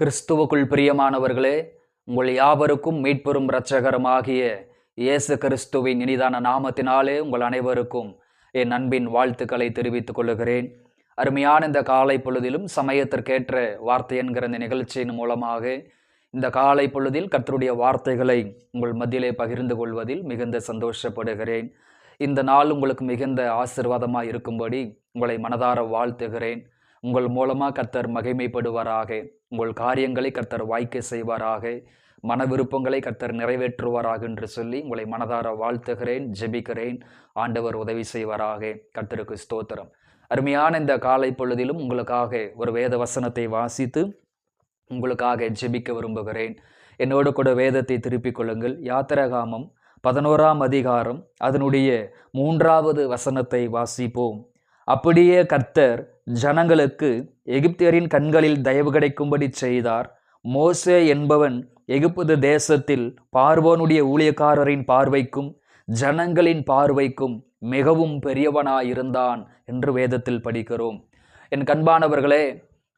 கிறிஸ்துவுக்குள் பிரியமானவர்களே, உங்கள் யாவருக்கும் மீட்பெரும் இரட்சகருமாகிய இயேசு கிறிஸ்துவின் இனிதான நாமத்தினாலே உங்கள் அனைவருக்கும் என் அன்பின் வாழ்த்துக்களை தெரிவித்துக் கொள்கிறேன். அருமையான இந்த காலை பொழுதிலும் சமயத்திற்கேற்ற வார்த்தை என்கிற இந்த நிகழ்ச்சியின் மூலமாக இந்த காலை பொழுதில் கர்த்தருடைய வார்த்தைகளை உங்கள் மத்தியிலே பகிர்ந்து கொள்வதில் மிகுந்த சந்தோஷப்படுகிறேன். இந்த நாள் உங்களுக்கு மிகுந்த ஆசீர்வாதமாக இருக்கும்படி உங்களை மனதார வாழ்த்துகிறேன். உங்கள் மூலமாக கர்த்தர் மகிமைப்படுவாராக. உங்கள் காரியங்களை கர்த்தர் வாய்க்க செய்வாராக. மன விருப்பங்களை கர்த்தர் நிறைவேற்றுவாராக என்று சொல்லி உங்களை மனதார வாழ்த்துகிறேன், ஜெபிக்கிறேன். ஆண்டவர் உதவி செய்வாராக. கர்த்தருக்கு ஸ்தோத்திரம். அருமையான இந்த காலை பொழுதிலும் உங்களுக்காக ஒரு வேத வசனத்தை வாசித்து உங்களுக்காக ஜெபிக்க விரும்புகிறேன். என்னோடு கூட வேதத்தை திருப்பிக் கொள்ளுங்கள். யாத்திராகமம் 11ஆம் அதிகாரம் அதனுடைய 3வது வசனத்தை வாசிப்போம். அப்படியே கர்த்தர் ஜனங்களுக்கு எகிப்தியரின் கண்களில் தயவு கிடைக்கும்படி செய்தார். மோசே என்பவன் எகிப்து தேசத்தில் பார்வோனுடைய ஊழியக்காரரின் பார்வைக்கும் ஜனங்களின் பார்வைக்கும் மிகவும் பெரியவனாயிருந்தான் என்று வேதத்தில் படிக்கிறோம். என் கண்பானவர்களே,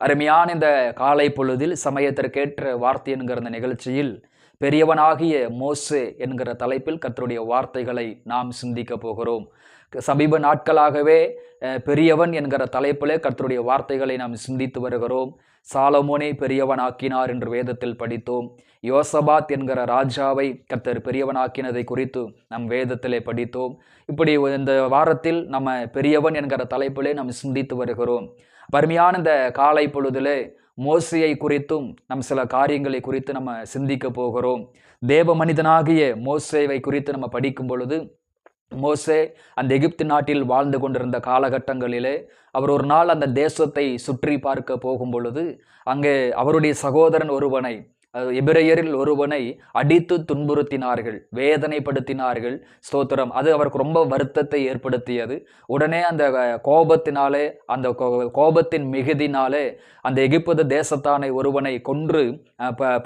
அருமையான இந்த காலை பொழுதில் சமயத்திற்கேற்ற வார்த்தை என்கிற இந்த நிகழ்ச்சியில் பெரியவனாகிய மோசே என்கிற தலைப்பில் கர்த்தருடைய வார்த்தைகளை நாம் சிந்திக்க போகிறோம். சமீப நாட்களாகவே பெரியவன் என்கிற தலைப்பிலே கர்த்தருடைய வார்த்தைகளை நாம் சிந்தித்து வருகிறோம். சாலமோனை பெரியவனாக்கினார் என்று வேதத்தில் படித்தோம். யோசபாத் என்கிற ராஜாவை கர்த்தர் பெரியவனாக்கினதை குறித்து நம் வேதத்திலே படித்தோம். இப்படி இந்த வாரத்தில் நம்ம பெரியவன் என்கிற தலைப்பிலே நாம் சிந்தித்து வருகிறோம். அருமையான இந்த காலை பொழுதிலே மோசேயை குறித்தும் நம் சில காரியங்களை குறித்து நம்ம சிந்திக்க போகிறோம். தேவ மனிதனாகிய மோசேவை குறித்து நம்ம படிக்கும் பொழுது, மோசே அந்த எகிப்து நாட்டில் வாழ்ந்து கொண்டிருந்த காலகட்டங்களிலே அவர் ஒரு நாள் அந்த தேசத்தை சுற்றி பார்க்க போகும் பொழுது அங்கே அவருடைய சகோதரன் ஒருவனை, எபிரெயரில் ஒருவனை அடித்து துன்புறுத்தினார்கள், வேதனைப்படுத்தினார்கள். ஸ்தோத்திரம். அது அவருக்கு ரொம்ப வருத்தத்தை ஏற்படுத்தியது. உடனே அந்த கோபத்தினாலே, அந்த கோபத்தின் மிகுதினாலே அந்த எகிப்து தேசத்தானை ஒருவனை கொன்று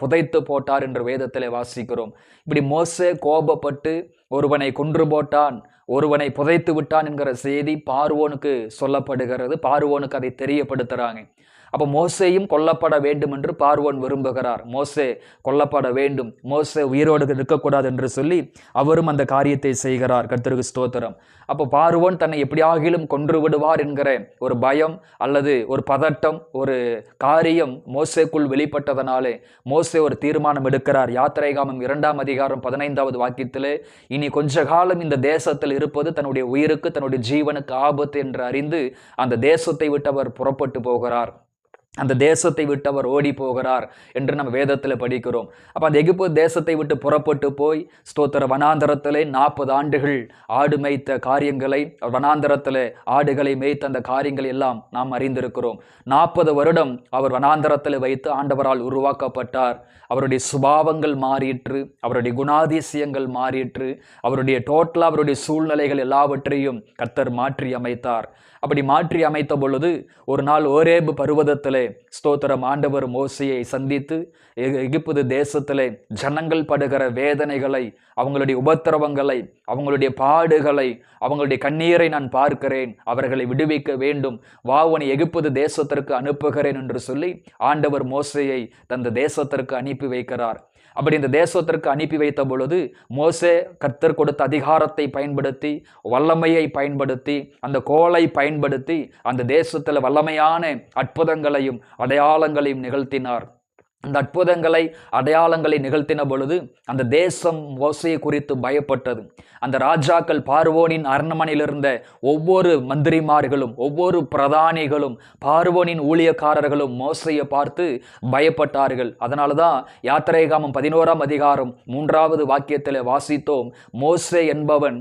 புதைத்து போட்டார் என்று வேதத்திலே வாசிக்கிறோம். இப்படி மோசே கோபப்பட்டு ஒருவனை கொன்று போட்டான், ஒருவனை புதைத்து விட்டான் என்கிற செய்தி பார்வோனுக்கு சொல்லப்படுகிறது. பார்வோனுக்கு அதை தெரியப்படுத்துறாங்க. அப்போ மோசேயும் கொல்லப்பட வேண்டும் என்று பார்வோன் விரும்புகிறார். மோசே கொல்லப்பட வேண்டும், மோசே உயிரோடு இருக்கக்கூடாது என்று சொல்லி அவரும் அந்த காரியத்தை செய்கிறார். கர்த்தருக்கு ஸ்தோத்திரம். அப்போ பார்வோன் தன்னை எப்படியாகிலும் கொன்று விடுவார் என்கிற ஒரு பயம் அல்லது ஒரு பதட்டம், ஒரு காரியம் மோசேக்குள் வெளிப்பட்டதனாலே மோசே ஒரு தீர்மானம் எடுக்கிறார். யாத்திராகமம் 2ஆம் அதிகாரம் 15வது வாக்கியத்திலே, இனி கொஞ்ச காலம் இந்த தேசத்தில் இருப்பது தன்னுடைய உயிருக்கு, தன்னுடைய ஜீவனுக்கு ஆபத்து என்று அறிந்து அந்த தேசத்தை விட்டு அவர் புறப்பட்டு போகிறார். அந்த தேசத்தை விட்டு அவர் ஓடி போகிறார் என்று நம்ம வேதத்தில் படிக்கிறோம். அப்போ அந்த எகிப்து தேசத்தை விட்டு புறப்பட்டு போய் ஸ்தோத்திர வனாந்தரத்திலே 40 ஆண்டுகள் ஆடு மேய்த்த காரியங்களை, வனாந்தரத்தில் ஆடுகளை மேய்த்த அந்த காரியங்கள் எல்லாம் நாம் அறிந்திருக்கிறோம். 40 வருடம் அவர் வனாந்தரத்தில் வைத்து ஆண்டவரால் உருவாக்கப்பட்டார். அவருடைய சுபாவங்கள் மாறிற்று, அவருடைய குணாதிசயங்கள் மாறிற்று, அவருடைய டோட்டலாக அவருடைய சூழ்நிலைகள் எல்லாவற்றையும் கர்த்தர் மாற்றி அமைத்தார். அப்படி மாற்றி அமைத்த பொழுது ஒரு நாள் ஓரேபு பர்வதத்திலே ஸ்தோத்திரம் ஆண்டவர் மோசேயை சந்தித்து எகிப்து தேசத்திலே ஜனங்கள் படுகிற வேதனைகளை, அவங்களுடைய உபத்திரவங்களை, அவங்களுடைய பாடுகளை, அவங்களுடைய கண்ணீரை நான் பார்க்கிறேன், அவர்களை விடுவிக்க வேண்டும், வா உன்னை எகிப்து தேசத்திற்கு அனுப்புகிறேன் என்று சொல்லி ஆண்டவர் மோசேயை தந்த தேசத்திற்கு அனுப்பி வைக்கிறார். அப்படி இந்த தேசத்திற்கு அனுப்பி வைத்த பொழுது மோசே கர்த்தர் கொடுத்த அதிகாரத்தை பயன்படுத்தி, வல்லமையை பயன்படுத்தி, அந்த கோலை பயன்படுத்தி அந்த தேசத்தில் வல்லமையான அற்புதங்களையும் அடையாளங்களையும் நிகழ்த்தினார். அந்த அற்புதங்களை அடையாளங்களை நிகழ்த்தின பொழுது அந்த தேசம் மோசேயை குறித்து பயப்பட்டது. அந்த ராஜாக்கள், பார்வோனின் அரண்மனையில் இருந்த ஒவ்வொரு மந்திரிமார்களும், ஒவ்வொரு பிரதானிகளும், பார்வோனின் ஊழியக்காரர்களும் மோசேயை பார்த்து பயப்பட்டார்கள். அதனால தான் யாத்திராகமம் 11ஆம் அதிகாரம் 3வது வாக்கியத்தில் வாசித்தோம், மோசே என்பவன்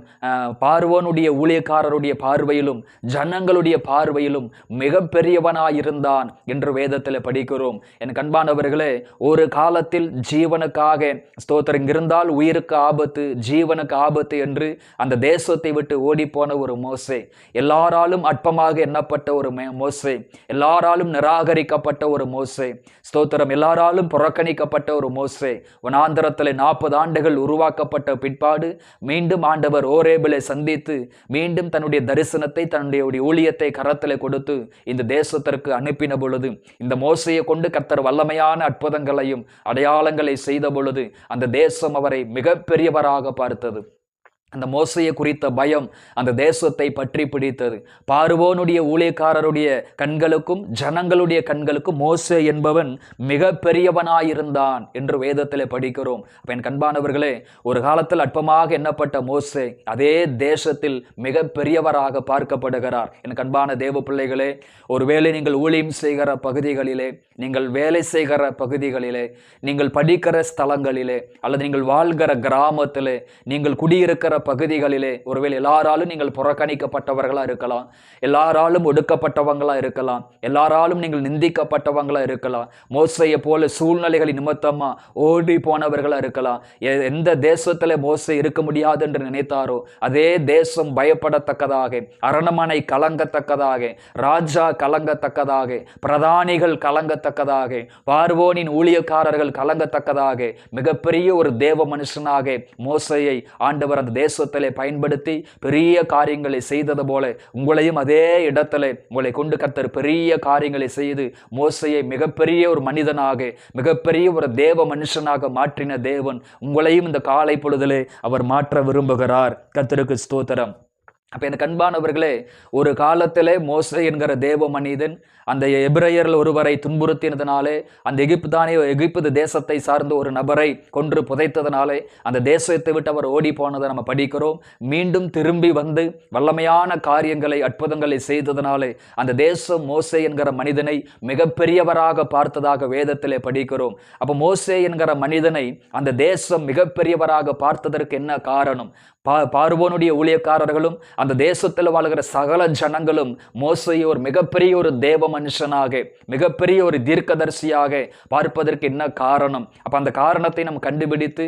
பார்வோனுடைய ஊழியக்காரருடைய பார்வையிலும் ஜனங்களுடைய பார்வையிலும் மிக பெரியவனாயிருந்தான் என்று வேதத்தில் படிக்கிறோம். என் கண்பானவர்களே, ஒரு காலத்தில் ஜீவனுக்காக ஸ்தோத்திரம் இருந்தால் உயிருக்கு ஆபத்து, ஜீவனுக்கு ஆபத்து என்று அந்த தேசத்தை விட்டு ஓடி போன ஒரு மோசே, எல்லாராலும் அற்பமாக எண்ணப்பட்ட ஒரு மோசே, எல்லாராலும் நிராகரிக்கப்பட்ட ஒரு மோசே, ஸ்தோத்திரம் எல்லாராலும் புறக்கணிக்கப்பட்ட ஒரு மோசே, வனாந்தரத்தில் 40 ஆண்டுகள் உருவாக்கப்பட்ட பிற்பாடு மீண்டும் ஆண்டவர் ஓரேபிலே சந்தித்து மீண்டும் தன்னுடைய தரிசனத்தை, தன்னுடைய ஊழியத்தை கரத்தில் கொடுத்து இந்த தேசத்திற்கு அனுப்பின பொழுது இந்த மோசையை கொண்டு கர்த்தர் வல்லமையான அற்புதங்களையும் அடையாளங்களை செய்த பொழுது அந்த தேசம் அவரை மிகப்பெரியவராக பார்த்தது. அந்த மோசையை குறித்த பயம் அந்த தேசத்தை பற்றி பிடித்தது. பார்வோனுடைய ஊழியக்காரருடைய கண்களுக்கும் ஜனங்களுடைய கண்களுக்கும் மோசே என்பவன் மிக பெரியவனாயிருந்தான் என்று வேதத்திலே படிக்கிறோம். என் கண்பானவர்களே, ஒரு காலத்தில் அற்பமாக எண்ணப்பட்ட மோசே அதே தேசத்தில் மிக பெரியவராக பார்க்கப்படுகிறார். என் கண்பான தேவ பிள்ளைகளே, ஒருவேளை நீங்கள் ஊழியம் செய்கிற பகுதிகளிலே, நீங்கள் வேலை செய்கிற பகுதிகளிலே, நீங்கள் படிக்கிற ஸ்தலங்களிலே, அல்லது நீங்கள் வாழ்கிற கிராமத்திலே, நீங்கள் குடியிருக்கிற பகுதிகளிலே ஒருவேளை எல்லாராலும் நீங்கள் புறக்கணிக்கப்பட்டவர்களா இருக்கலாம், எல்லாராலும் ஒடுக்கப்பட்டவங்களா இருக்கலாம், எல்லாராலும் நீங்கள் நிந்திக்கப்பட்டவங்களா இருக்கலாம், மோசையை போல சூழ்நிலைகளின் நிமித்தமா ஓடி போனவர்களா இருக்கலாம். எந்த தேசத்துல மோசை இருக்க முடியாது என்று நினைத்தாரோ அதே தேசம் பயப்படத்தக்கதாக, அரண்மனை கலங்கத்தக்கதாக, ராஜா கலங்கத்தக்கதாக, பிரதானிகள் கலங்கத்தக்கதாக, பார்வோனின் ஊழியக்காரர்கள் கலங்கத்தக்கதாக மிகப்பெரிய ஒரு தேவ மனுஷனாக மோசையை ஆண்டவர் அந்த தேசத்திலே பயன்படுத்தி பெரிய காரியங்களை செய்தது போல உங்களையும் அதே இடத்துல உங்களை கொண்டு கர்த்தர் பெரிய காரியங்களை செய்து மோசையை மிகப்பெரிய ஒரு மனிதனாக, மிகப்பெரிய ஒரு தேவ மனுஷனாக மாற்றின தேவன் உங்களையும் இந்த காலை பொழுதிலே அவர் மாற்ற விரும்புகிறார். கர்த்தருக்கு ஸ்தோத்திரம். அப்ப எனக்கு அன்பானவர்களே, ஒரு காலத்திலே மோசே என்கிற தேவ மனிதன் அந்த எபிரேயர்கள் ஒருவரை துன்புறுத்தினதுனாலே, அந்த எகிப்து தேசத்தை சார்ந்த ஒரு நபரை கொன்று புதைத்ததுனாலே அந்த தேசத்தை விட்டு அவர் ஓடி போனதை நம்ம படிக்கிறோம். மீண்டும் திரும்பி வந்து வல்லமையான காரியங்களை, அற்புதங்களை செய்ததுனாலே அந்த தேசம் மோசே என்கிற மனிதனை மிகப்பெரியவராக பார்த்ததாக வேதத்திலே படிக்கிறோம். அப்போ மோசே என்கிற மனிதனை அந்த தேசம் மிகப்பெரியவராக பார்த்ததற்கு என்ன காரணம்? பார்வோனுடைய ஊழியக்காரர்களும் அந்த தேசத்தில் வாழ்கிற சகல ஜனங்களும் மோசையை ஒரு மிகப்பெரிய ஒரு தேவ மனுஷனாக, மிகப்பெரிய ஒரு தீர்க்கதரிசியாக பார்ப்பதற்கு என்ன காரணம்? அப்ப அந்த காரணத்தை நம்ம கண்டுபிடித்து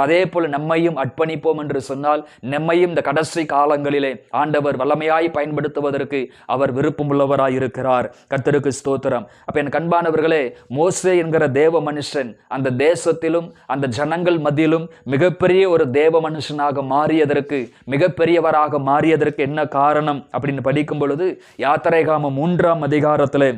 அதே போல நம்மையும் அர்ப்பணிப்போம் என்று சொன்னால், நம்மையும் இந்த கடைசி காலங்களிலே ஆண்டவர் வல்லமையாய் பயன்படுத்துவதற்கு அவர் விருப்பமுள்ளவராய் இருக்கிறார். கர்த்தருக்கு ஸ்தோத்திரம். அப்ப என் கண்பானவர்களே, மோசே என்கிற தேவ மனுஷன் அந்த தேசத்திலும் அந்த ஜனங்கள் மத்தியிலும் மிகப்பெரிய ஒரு தேவ மனுஷனாக மாறியதற்கு, மிகப்பெரியவராக மாறியதற்கு என்ன காரணம் அப்படின்னு படிக்கும் பொழுது யாத்திரைகாமம் 3ஆம் அதிகாரத்திலே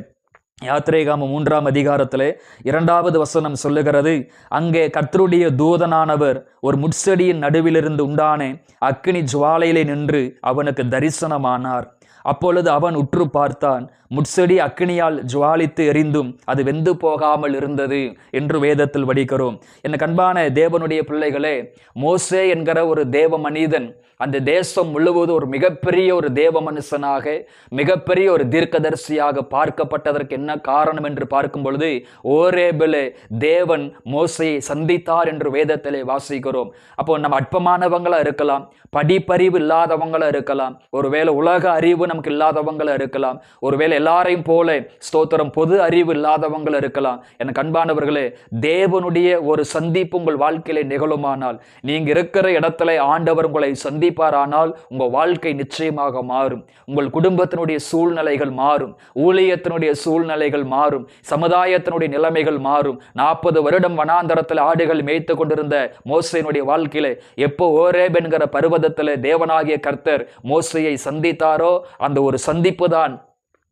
2வது வசனம் சொல்லுகிறது, அங்கே கர்த்தருடைய தூதனானவர் ஒரு முட்செடியின் நடுவிலிருந்து உண்டான அக்கினி ஜுவாலையிலே நின்று அவனுக்கு தரிசனமானார். அப்பொழுது அவன் உற்று பார்த்தான், முட்செடி அக்கினியால் ஜுவாலித்து எரிந்தும் அது வெந்து போகாமல் இருந்தது என்று வேதத்தில் படிக்கிறோம். என் கண்பான தேவனுடைய பிள்ளைகளே, மோசே என்கிற ஒரு தேவ மனிதன் அந்த தேசம் முழுவதும் ஒரு மிகப்பெரிய ஒரு தேவ மனுஷனாக, மிகப்பெரிய ஒரு தீர்க்கதரிசியாக பார்க்கப்பட்டதற்கு என்ன காரணம் என்று பார்க்கும் பொழுது, ஓரேபிலே தேவன் மோசையை சந்தித்தார் என்று வேதத்திலே வாசிக்கிறோம். அப்போ நம்ம அற்பமானவங்களா இருக்கலாம், படிப்பறிவு இல்லாதவங்களா இருக்கலாம், ஒருவேளை உலக அறிவு நமக்கு இல்லாதவங்களா இருக்கலாம், ஒருவேளை எல்லாரையும் போல ஸ்தோத்திரம் பொது அறிவு இல்லாதவங்களா இருக்கலாம். எனக்கு அன்பானவர்களே, தேவனுடைய ஒரு சந்திப்பு உங்கள் வாழ்க்கையில நிகழுமானால், நீங்க இருக்கிற இடத்துல ஆண்டவர் உங்களை சந்திப்பாரானால் உங்க வாழ்க்கை நிச்சயமாக மாறும். உங்கள் குடும்பத்தினுடைய சூழ்நிலைகள் மாறும், ஊழியத்தினுடைய சூழ்நிலைகள் மாறும், சமுதாயத்தினுடைய நிலைமைகள் மாறும். 40 வருடம் வனாந்தரத்தில் ஆடுகள் மேய்த்து கொண்டிருந்த மோசையினுடைய வாழ்க்கையில எப்போ ஓரேப் என்கிற பர்வதத்தில் தேவனாகிய கர்த்தர் மோசையை சந்தித்தாரோ அந்த ஒரு சந்திப்பு தான்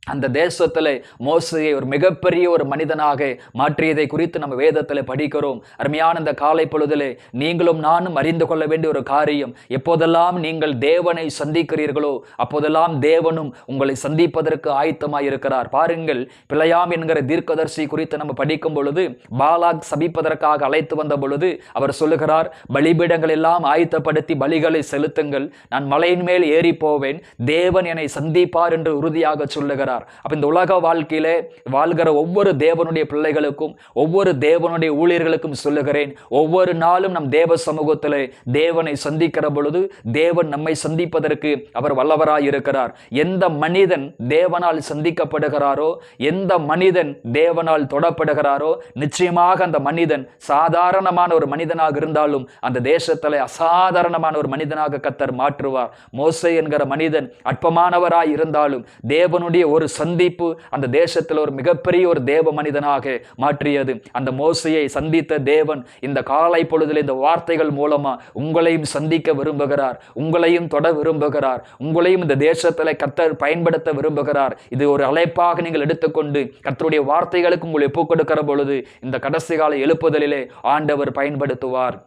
அந்த தேசத்தில் மோசையை ஒரு மிகப்பெரிய ஒரு மனிதனாக மாற்றியதை குறித்து நம்ம வேதத்தில் படிக்கிறோம். அருமையான இந்த காலை பொழுதிலே நீங்களும் நானும் அறிந்து கொள்ள வேண்டிய ஒரு காரியம், எப்போதெல்லாம் நீங்கள் தேவனை சந்திக்கிறீர்களோ அப்போதெல்லாம் தேவனும் உங்களை சந்திப்பதற்கு ஆயத்தமாய் இருக்கிறார். பாருங்கள், பிழையாம் என்கிற தீர்க்கதரிசி குறித்து நம்ம படிக்கும் பொழுது, பாலாக் சபிப்பதற்காக அழைத்து வந்த பொழுது அவர் சொல்லுகிறார், பலிபீடங்கள் எல்லாம் ஆயத்தப்படுத்தி பலிகளை செலுத்துங்கள், நான் மலையின் மேல் ஏறி போவேன், தேவன் என்னை சந்திப்பார் என்று உறுதியாக சொல்லுகிறார். அப்ப இந்த உலக வாழ்க்கையிலே வாழ்கிற ஒவ்வொரு தேவனுடைய பிள்ளைகளுக்கும், ஒவ்வொரு தேவனுடைய ஊழியர்களுக்கும் சொல்லுகிறேன், ஒவ்வொரு நாளும் நம் தேவ சமூகத்திலே தேவனை சந்திக்கிற பொழுது தேவன் நம்மை சந்திப்பதற்கு அவர் வல்லவராய் இருக்கிறார். எந்த மனிதன் தேவனால் சந்திக்கப்படுகிறாரோ, எந்த மனிதன் தேவனால் தொடப்படுகிறாரோ, நிச்சயமாக அந்த மனிதன் சாதாரணமான ஒரு மனிதனாக இருந்தாலும் அந்த தேசத்திலே அசாதாரணமான ஒரு மனிதனாக கர்த்தர் மாற்றுவார். மோசே என்கிற மனிதன் அற்பமானவராய் இருந்தாலும் தேவனுடைய ஒரு ஒரு சந்திப்பு அந்த தேசத்தில் ஒரு மிகப்பெரிய ஒரு தேவ மனிதனாக மாற்றியது. அந்த மோசையை சந்தித்த தேவன் இந்த காலை பொழுதில் இந்த வார்த்தைகள் மூலமா உங்களையும் சந்திக்க விரும்புகிறார், உங்களையும் தொட விரும்புகிறார், உங்களையும் இந்த தேசத்தில் கர்த்தர் பயன்படுத்த விரும்புகிறார். இது ஒரு அழைப்பாக நீங்கள் எடுத்துக்கொண்டு கர்த்தருடைய வார்த்தைகளுக்கு உங்களை ஒப்புக் கொடுக்கிற பொழுது இந்த கடைசி கால எழுப்புதலிலே ஆண்டவர் பயன்படுத்துவார்.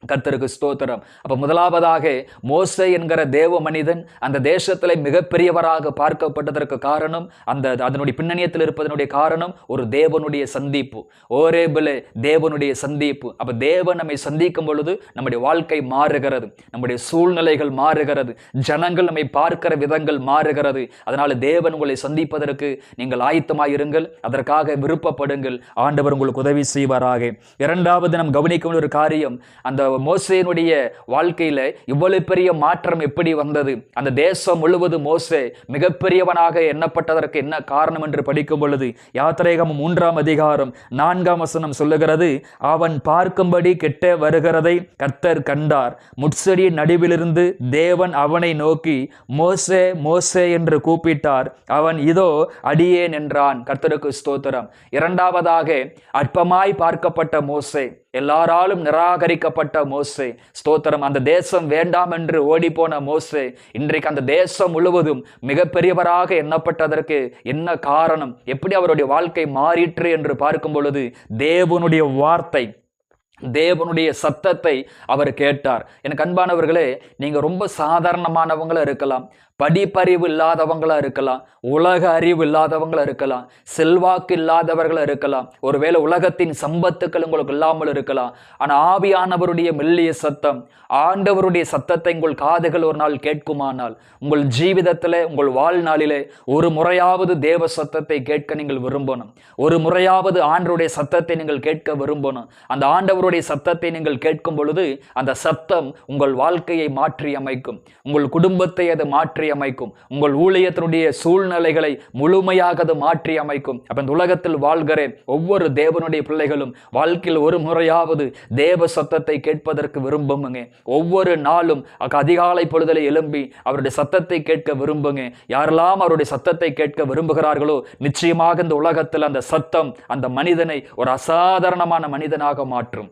கர்த்தருக்கு ஸ்தோத்திரம். அப்ப முதலாவதாக மோசே என்கிற தேவ மனிதன் அந்த தேசத்துல மிகப்பெரியவராக பார்க்கப்பட்டதற்கு காரணம், அதனுடைய பின்னணியத்தில் இருப்பதனுடைய காரணம் ஒரு தேவனுடைய சந்திப்பு. ஓரேபிலே தேவனுடைய சந்திப்பு. அப்ப தேவன் நம்மை சந்திக்கும் பொழுது நம்முடைய வாழ்க்கை மாறுகிறது, நம்முடைய சூழ்நிலைகள் மாறுகிறது, ஜனங்கள் நம்மை பார்க்கிற விதங்கள் மாறுகிறது. அதனால தேவன் உங்களை சந்திப்பதற்கு நீங்கள் ஆயத்தமாயிருங்கள், அதற்காக விருப்பப்படுங்கள். ஆண்டவர் உங்களுக்கு உதவி செய்வாராக. இரண்டாவது நாம் கவனிக்கும் ஒரு காரியம், அந்த மோசேனுடைய வாழ்க்கையில இவ்வளவு பெரிய மாற்றம் எப்படி வந்தது? அந்த தேசம் முழுவதும் மோசே மிகப்பெரியவனாக எண்ணப்பட்டதற்கு என்ன காரணம் என்று படிக்கும் பொழுது யாத்திரைகமம் 3ஆம் அதிகாரம் 4ஆம் வசனம் சொல்லுகிறது, அவன் பார்க்கும்படி கெட்ட வருகிறதை கர்த்தர் கண்டார். முட்செடி நடுவிலிருந்து தேவன் அவனை நோக்கி மோசே மோசே என்று கூப்பிட்டார். அவன் இதோ அடியேன் என்றான். கர்த்தருக்கு ஸ்தோத்திரம். இரண்டாவதாக அற்பமாய் பார்க்கப்பட்ட மோசே, எல்லாராலும் நிராகரிக்கப்பட்ட மோசே, ஸ்தோத்திரம். அந்த தேசம் வேண்டாம் என்று ஓடி போன மோசே இன்றைக்கு அந்த தேசம் முழுவதும் மிகப்பெரியவராக எண்ணப்பட்டதற்கு என்ன காரணம்? எப்படி அவருடைய வாழ்க்கை மாறிற்று என்று பார்க்கும் பொழுது தேவனுடைய வார்த்தை, தேவனுடைய சத்தத்தை அவர் கேட்டார். எனக்கு அன்பானவர்களே, நீங்க ரொம்ப சாதாரணமானவங்களா இருக்கலாம், படிப்பறிவு இல்லாதவங்களா இருக்கலாம், உலக அறிவு இல்லாதவங்களா இருக்கலாம், செல்வாக்கு இல்லாதவர்களா இருக்கலாம், ஒருவேளை உலகத்தின் சம்பத்துக்கள் உங்களுக்கு இல்லாமல் இருக்கலாம். ஆனா ஆவியானவருடைய மெல்லிய சத்தம், ஆண்டவருடைய சத்தத்தை உங்கள் காதுகள் ஒரு நாள் கேட்குமானால் உங்கள் ஜீவிதத்திலே, உங்கள் வாழ்நாளிலே ஒரு முறையாவது தேவ சத்தத்தை கேட்க நீங்கள் விரும்பணும். ஒரு முறையாவது ஆண்டவருடைய சத்தத்தை நீங்கள் கேட்க விரும்பணும். அந்த ஆண்டவருடைய சத்தத்தை நீங்கள் கேட்கும் பொழுது அந்த சத்தம் உங்கள் வாழ்க்கையை மாற்றி அமைக்கும், உங்கள் குடும்பத்தை அது மாற்றி அமைக்கும், உங்கள் ஊழியத்தினுடைய சூழ்நிலைகளை முழுமையாக அது மாற்றி அமைக்கும். அப்ப இந்த உலகத்தில் வாழ்கிற ஒவ்வொரு தேவனுடைய பிள்ளைகளும் வாழ்க்கையில் ஒரு முறையாவது தேவ சத்தத்தை கேட்பதற்கு விரும்புங்க. ஒவ்வொரு நாளும் அதிகாலை பொழுதிலே எழும்பி அவருடைய சத்தத்தை கேட்க விரும்புங்க. யாரெல்லாம் அவருடைய சத்தத்தை கேட்க விரும்புகிறார்களோ நிச்சயமாக இந்த உலகத்தில் அந்த சத்தம் அந்த மனிதனை ஒரு அசாதாரணமான மனிதனாக மாற்றும்,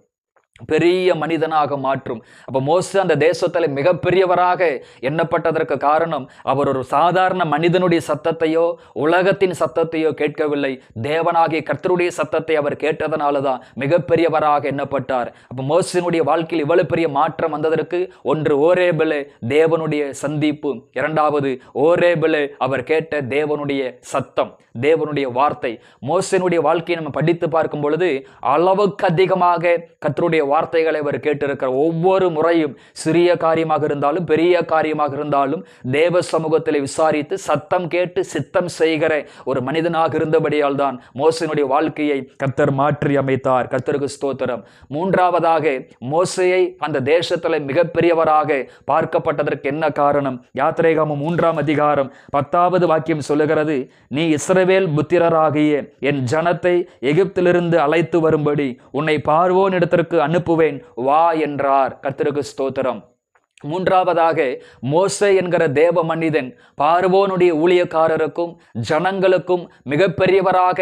பெரிய மனிதனாக மாற்றும். அப்ப மோசே அந்த தேசத்தில் மிகப்பெரியவராக எண்ணப்பட்டதற்கு காரணம் அவர் ஒரு சாதாரண மனிதனுடைய சத்தத்தையோ உலகத்தின் சத்தத்தையோ கேட்கவில்லை, தேவனாகிய கர்த்தருடைய சத்தத்தை அவர் கேட்டதனாலதான் மிகப்பெரியவராக எண்ணப்பட்டார். அப்ப மோசேனுடைய வாழ்க்கையில் இவ்வளவு பெரிய மாற்றம் வந்ததற்கு ஒன்று ஓரேபிலே தேவனுடைய சந்திப்பு, இரண்டாவது ஓரேபிலே அவர் கேட்ட தேவனுடைய சத்தம், தேவனுடைய வார்த்தை. மோசேனுடைய வாழ்க்கையை நம்ம படித்து பார்க்கும் பொழுது அளவுக்கு அதிகமாக கர்த்தருடைய வார்த்தைகளை அவர் கேட்டிருக்கிறார். ஒவ்வொரு முறையும் சிறிய காரியமாக இருந்தாலும் பெரிய காரியமாக இருந்தாலும் தேவ சமூகத்தில் விசாரித்து சத்தம் கேட்டு சித்தம் செய்கிற ஒரு மனிதனாக இருந்தபடியால் தான் மோசேனுடைய வாழ்க்கையை கர்த்தர் மாற்றி அமைத்தார். கர்த்தருக்கு ஸ்தோத்திரம். மூன்றாவதாக மோசேயை அந்த தேசத்தில் மிகப்பெரியவராக பார்க்கப்பட்டதற்கு என்ன காரணம்? யாத்திரைகமம் 3ஆம் அதிகாரம் 10வது வாக்கியம் சொல்லுகிறது, நீ இஸ்ரவேல் புத்திரராகிய என் ஜனத்தை எகிப்திலிருந்து அழைத்து வரும்படி உன்னை பார்வோன் இடத்திற்கு அனுப்புவேன் வா என்றார். கர்த்தருக்கு ஸ்தோத்திரம். மூன்றாவதாக மோசே என்கிற தேவ மனிதன் பார்வோனுடைய ஊழியக்காரருக்கும் ஜனங்களுக்கும் மிகப்பெரியவராக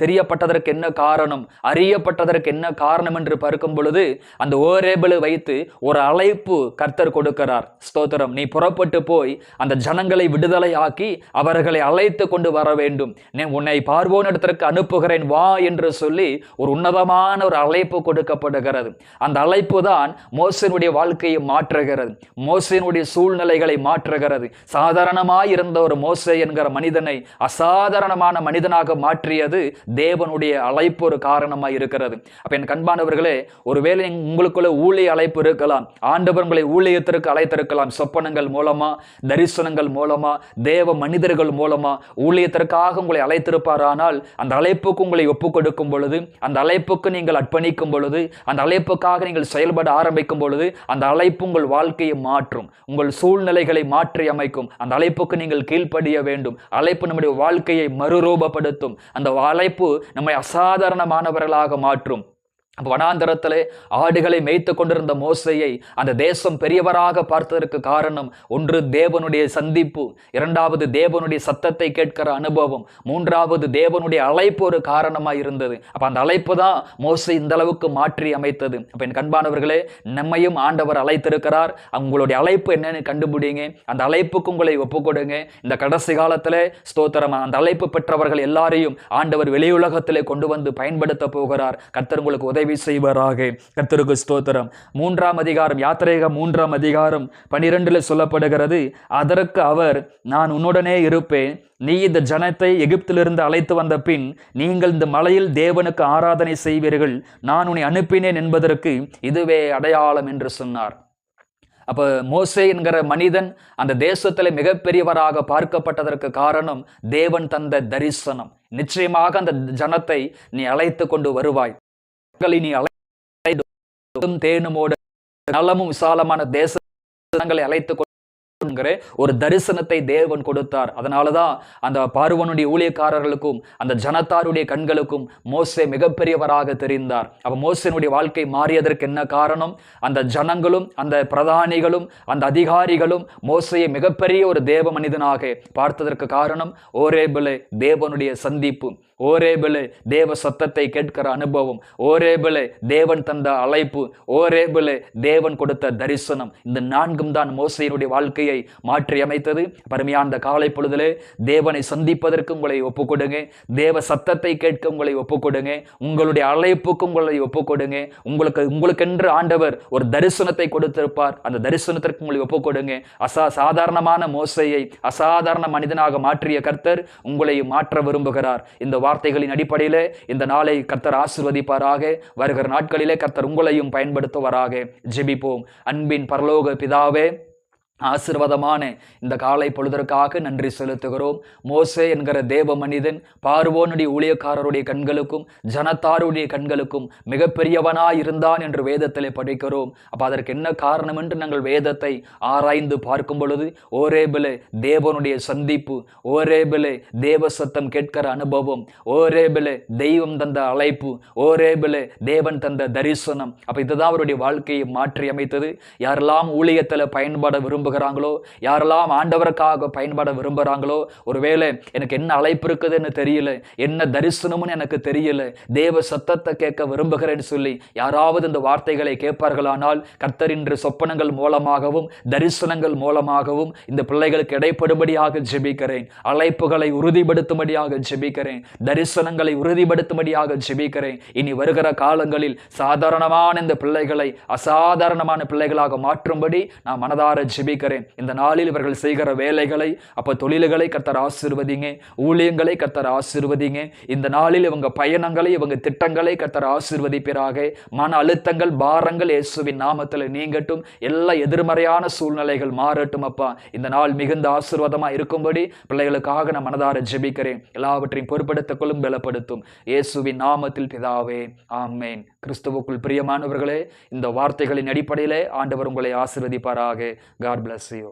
தெரியப்பட்டதற்கு என்ன காரணம், அறியப்பட்டதற்கு என்ன காரணம் என்று பார்க்கும் பொழுது அந்த ஓரேபிளை வைத்து ஒரு அழைப்பு கர்த்தர் கொடுக்கிறார். ஸ்தோத்திரம். நீ புறப்பட்டு போய் அந்த ஜனங்களை விடுதலை ஆக்கி அவர்களை அழைத்து கொண்டு வர வேண்டும், உன்னை பார்வோனிடத்திற்கு அனுப்புகிறேன் வா என்று சொல்லி ஒரு உன்னதமான ஒரு அழைப்பு கொடுக்கப்படுகிறது. அந்த அழைப்பு தான் மோசேனுடைய வாழ்க்கையை மாற்றுகிறது, மோசேனுடைய சூழ்நிலைகளை மாற்றுகிறது. சாதாரணமாய் இருந்த ஒரு மோசே என்கிற மனிதனை அசாதாரணமான மனிதனாக மாற்றியது தேவனுடைய அழைப்பு ஒரு காரணமாய் இருக்கிறது. அப்ப என் அன்பானவர்களே, ஒருவேளை உங்களுக்குள்ள ஊழிய அழைப்பு இருக்கலாம், ஆண்டவர் உங்களை ஊழியத்திற்கு அழைத்திருக்கலாம், சொப்பனங்கள் மூலமா, தரிசனங்கள் மூலமா, தேவ மனிதர்கள் மூலமா ஊழியத்திற்காக உங்களை அழைத்திருப்பார். ஆனால் அந்த அழைப்புக்கு உங்களை ஒப்புக் கொடுக்கும் பொழுது, அந்த அழைப்புக்கு நீங்கள் அர்ப்பணிக்கும் பொழுது, அந்த அழைப்புக்காக நீங்கள் செயல்பட ஆரம்பிக்கும் பொழுது அந்த அழைப்பு உங்கள் வாழ்க்கையை மாற்றும், உங்கள் சூழ்நிலைகளை மாற்றி அமைக்கும். அந்த அழைப்புக்கு நீங்கள் கீழ்ப்படிய வேண்டும். அழைப்பு நம்முடைய வாழ்க்கையை மறுரூபப்படுத்தும். அந்த அழைப்பு நம்மை அசாதாரணமானவர்களாக மாற்றும். வனாந்தரத்திலே ஆடுகளை மேய்த்து கொண்டிருந்த மோசையை அந்த தேசம் பெரியவராக பார்த்ததற்கு காரணம், ஒன்று தேவனுடைய சந்திப்பு, இரண்டாவது தேவனுடைய சத்தத்தை கேட்கிற அனுபவம், மூன்றாவது தேவனுடைய அழைப்பு ஒரு காரணமாக இருந்தது. அந்த அழைப்பு தான் மோசை இந்த அளவுக்கு மாற்றி அமைத்தது. என் கண்பானவர்களே, நம்மையும் ஆண்டவர் அழைத்திருக்கிறார். உங்களுடைய அழைப்பு என்னன்னு கண்டுபிடிங்க, அந்த அழைப்புக்கு உங்களை ஒப்புக்கொடுங்க. இந்த கடைசி காலத்திலே ஸ்தோத்திரம், அந்த அழைப்பு பெற்றவர்கள் எல்லாரையும் ஆண்டவர் வெளியுலகத்திலே கொண்டு வந்து பயன்படுத்த போகிறார். கர்த்தர் உங்களுக்கு உதவி செய்வாராக. கர்த்தருக்கு ஸ்தோத்திரம். 3ஆம் அதிகாரம், யாத்திரையாகமம் 3ஆம் அதிகாரம் 12 சொல்லப்படுகிறது, அதற்கு அவர், நான் உன்னுடனே இருப்பேன், நீ இந்த ஜனத்தை எகிப்திலிருந்து அழைத்து வந்த பின் நீங்கள் இந்த மலையில் தேவனுக்கு ஆராதனை செய்வீர்கள், நான் உன்னை அனுப்பினேன் என்பதற்கு இதுவே அடையாளம் என்று சொன்னார். அப்ப மோசே என்கிற மனிதன் அந்த தேசத்தில் மிகப்பெரியவராக பார்க்கப்பட்டதற்கு காரணம் தேவன் தந்த தரிசனம். நிச்சயமாக அந்த ஜனத்தை நீ அழைத்து கொண்டு வருவாய், நீ தேனுமோடு நலமும் விசாலமான தேசங்களை அழைத்து ஒரு தரிசனத்தை தேவன் கொடுத்தார். அதனாலதான் அந்த பார்வோனுடைய ஊழியக்காரர்களுக்கும் அந்த ஜனத்தாருடைய கண்களுக்கும் மோசே மிகப்பெரியவராக தெரிந்தார். அப்ப மோசேனுடைய வாழ்க்கை மாறியதற்கு என்ன காரணம்? அந்த ஜனங்களும் அந்த பிரதானிகளும் அந்த அதிகாரிகளும் மோசேயை மிகப்பெரிய ஒரு தேவ மனிதனாக பார்த்ததற்கு காரணம் ஓரேபிலே தேவனுடைய சந்திப்பு, ஓரேபிலே தேவ சத்தத்தை கேட்கிற அனுபவம், ஓரேபிலே தேவன் தந்த அழைப்பு, ஓரேபிலே தேவன் கொடுத்த தரிசனம். இந்த 4ம் தான் மோசேயினுடைய வாழ்க்கையை மாற்றி அமைத்தது. பருமையான காலை பொழுதிலே தேவனை சந்திப்பதற்கு உங்களை ஒப்புக்கொடுங்க, தேவ சத்தத்தை கேட்க உங்களை ஒப்புக்கொடுங்க, உங்களுடைய அழைப்புக்கு உங்களை ஒப்புக்கொடுங்க. உங்களுக்கென்று ஆண்டவர் ஒரு தரிசனத்தை கொடுத்திருப்பார், அந்த தரிசனத்திற்கு உங்களை ஒப்புக்கொடுங்க. சாதாரணமான மோசேயை அசாதாரண மனிதனாக மாற்றிய கர்த்தர் உங்களை மாற்ற விரும்புகிறார். இந்த வார்த்தைகளின் அடிப்படையிலே இந்த நாளை கர்த்தர் ஆசீர்வதிப்பாராக. வருகிற நாட்களிலே கர்த்தர் உங்களையும் பயன்படுத்துவாராக. ஜெபிப்போம். அன்பின் பரலோக பிதாவே, ஆசீர்வாதமான இந்த காலை பொழுதற்காக நன்றி செலுத்துகிறோம். மோசே என்கிற தேவ மனிதன் பார்வோனுடைய ஊழியக்காரருடைய கண்களுக்கும் ஜனத்தாருடைய கண்களுக்கும் மிகப்பெரியவனாய் இருந்தான் என்று வேதத்திலே படிக்கிறோம். அதற்கு என்ன காரணம் என்று நாங்கள் வேதத்தை ஆராய்ந்து பார்க்கும் பொழுது ஓரேபிலே தேவனுடைய சந்திப்பு, ஓரேபிலே தேவ சத்தம் கேட்கிற அனுபவம், ஓரேபிலே தெய்வம் தந்த அழைப்பு, ஓரேபிலே தேவன் தந்த தரிசனம். இதுதான் அவருடைய வாழ்க்கையை மாற்றி அமைத்தது. யாரெல்லாம் ஊழியத்தில் பயன்பட விரும்புகிறாங்களோ, யாரெல்லாம் ஆண்டவருக்காக பயன்பட விரும்புகிறாங்களோ, ஒருவேளை எனக்கு என்ன அழைப்பு இருக்குதுன்னு தெரியல, என்ன தரிசனம்னு எனக்கு தெரியல, தேவ சத்தத்தை கேட்க விரும்புகிறேன்னு சொல்லி யாராவது இந்த வார்த்தைகளை கேட்பார்களானால் கர்த்தர் இன்று சொப்பனங்கள் மூலமாகவும் தரிசனங்கள் மூலமாகவும் இந்த பிள்ளைகளுக்கு இடைப்படும்படியாக ஜெபிக்கிறேன். அழைப்புகளை உறுதிப்படுத்தும்படியாக ஜெபிக்கிறேன். தரிசனங்களை உறுதிப்படுத்தும்படியாக ஜெபிக்கிறேன். இனி வருகிற காலங்களில் சாதாரணமான இந்த பிள்ளைகளை அசாதாரணமான பிள்ளைகளாக மாற்றும்படி நான் மனதார ஜெபிக்கிறேன். இந்த நாளில் இவர்கள் செய்கிற வேலைகளை, தொழில்களை கர்த்தர் ஆசீர்வதிங்க, ஊழியங்களை கர்த்தர் ஆசீர்வதிங்க. இந்த நாளில் இவங்க பயணங்களை, இவங்க திட்டங்களை கர்த்தர் ஆசீர்வதிப்பீராக. மன அழுத்தங்கள், பாரங்கள் இயேசுவின் நாமத்தில் நீங்கட்டும். எல்லா எதிர்மறையான சூழ்நிலைகள் மாறட்டும். அப்பா, இந்த நாள் மிகுந்த ஆசீர்வாதமா இருக்கும்படி பிள்ளைகளுக்காக நான் மனதார ஜெபிக்கிறேன். எல்லாவற்றையும் பொறுப்படுத்திக் கொள்ளும், பலப்படுத்தும். இயேசுவின் நாமத்தில் பிதாவே, ஆமென். கிறிஸ்துவுக்குள் பிரியமானவர்களே, இந்த வார்த்தைகளின் அடிப்படையிலே ஆண்டவர் உங்களை ஆசீர்வதிப்பாராக. God bless you.